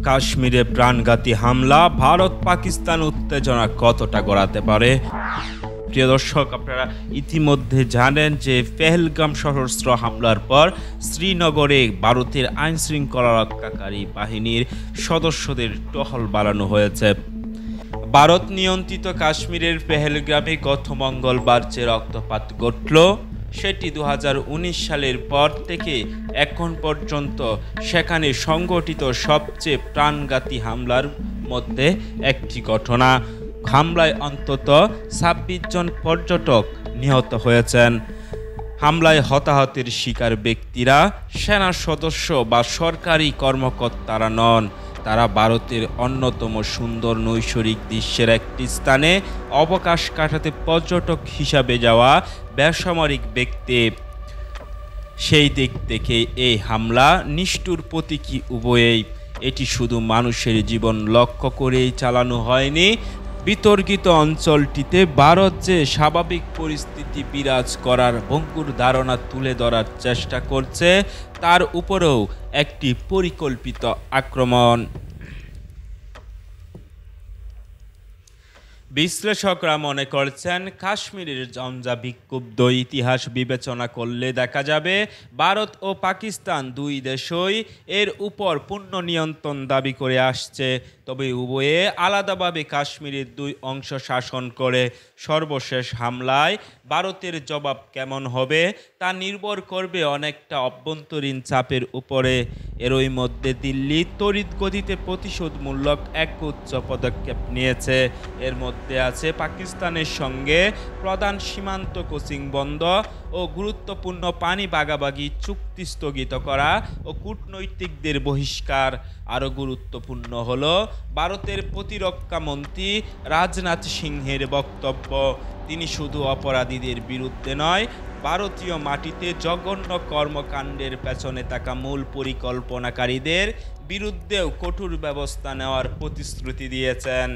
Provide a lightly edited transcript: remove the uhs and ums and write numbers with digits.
কাশ্মীরে প্রাণঘাতী হামলা, ভারত পাকিস্তান উত্তেজনা কতটা গড়াতে পারে? প্রিয় দর্শক, আপনারা ইতিমধ্যে জানেন যে পেহেলগাম সশস্ত্র হামলার পর শ্রীনগরে ভারতের আইন শৃঙ্খলা রক্ষাকারী বাহিনীর সদস্যদের টহল বাড়ানো হয়েছে। ভারত নিয়ন্ত্রিত কাশ্মীরের পেহেলগামে গত মঙ্গলবার যে রক্তপাত ঘটল, সেটি 2019 সালের পর থেকে এখন পর্যন্ত সেখানে সংঘটিত সবচেয়ে প্রাণঘাতী হামলার মধ্যে একটি ঘটনা। হামলায় অন্তত 26 জন পর্যটক নিহত হয়েছেন। হামলায় হতাহতের শিকার ব্যক্তিরা সেনা সদস্য বা সরকারি কর্মকর্তারা নন, তারা ভারতের অন্যতম সুন্দর নৈসর্গিক দৃশ্যের একটি স্থানে অবকাশ কাটাতে পর্যটক হিসাবে যাওয়া বেসামরিক ব্যক্তি। সেই দিক থেকে এই হামলা নিষ্ঠুর প্রতীকী উভয়েই। এটি শুধু মানুষের জীবন লক্ষ্য করেই চালানো হয়নি, বিতর্কিত অঞ্চলটিতে ভারত যে স্বাভাবিক পরিস্থিতি বিরাজ করার ভঙ্গুর ধারণা তুলে ধরার চেষ্টা করছে তার উপরেও একটি পরিকল্পিত আক্রমণ। বিশ্লেষকরা মনে করছেন, কাশ্মীরের জঞ্জাবিক্ষুব্ধ ইতিহাস বিবেচনা করলে দেখা যাবে ভারত ও পাকিস্তান দুই দেশই এর উপর পূর্ণ নিয়ন্ত্রণ দাবি করে আসছে, তবে উভয়ে আলাদাভাবে কাশ্মীরের দুই অংশ শাসন করে। সর্বশেষ হামলায় ভারতের জবাব কেমন হবে তা নির্ভর করবে অনেকটা অভ্যন্তরীণ চাপের উপরে। এরই মধ্যে দিল্লি তড়িৎ গতিতে প্রতিশোধমূলক এক উচ্চ পদক্ষেপ নিয়েছে। এর মধ্যে আছে পাকিস্তানের সঙ্গে প্রধান সীমান্ত কোচিং বন্ধ ও গুরুত্বপূর্ণ পানি ভাগাভাগি চুক্তি স্থগিত করা ও কূটনৈতিকদের বহিষ্কার। আরও গুরুত্বপূর্ণ হল ভারতের প্রতিরক্ষা মন্ত্রী রাজনাথ সিংহের বক্তব্য। তিনি শুধু অপরাধীদের বিরুদ্ধে নয়, ভারতীয় মাটিতে জঘন্য কর্মকাণ্ডের পেছনে থাকা মূল পরিকল্পনাকারীদের বিরুদ্ধেও কঠোর ব্যবস্থা নেওয়ার প্রতিশ্রুতি দিয়েছেন।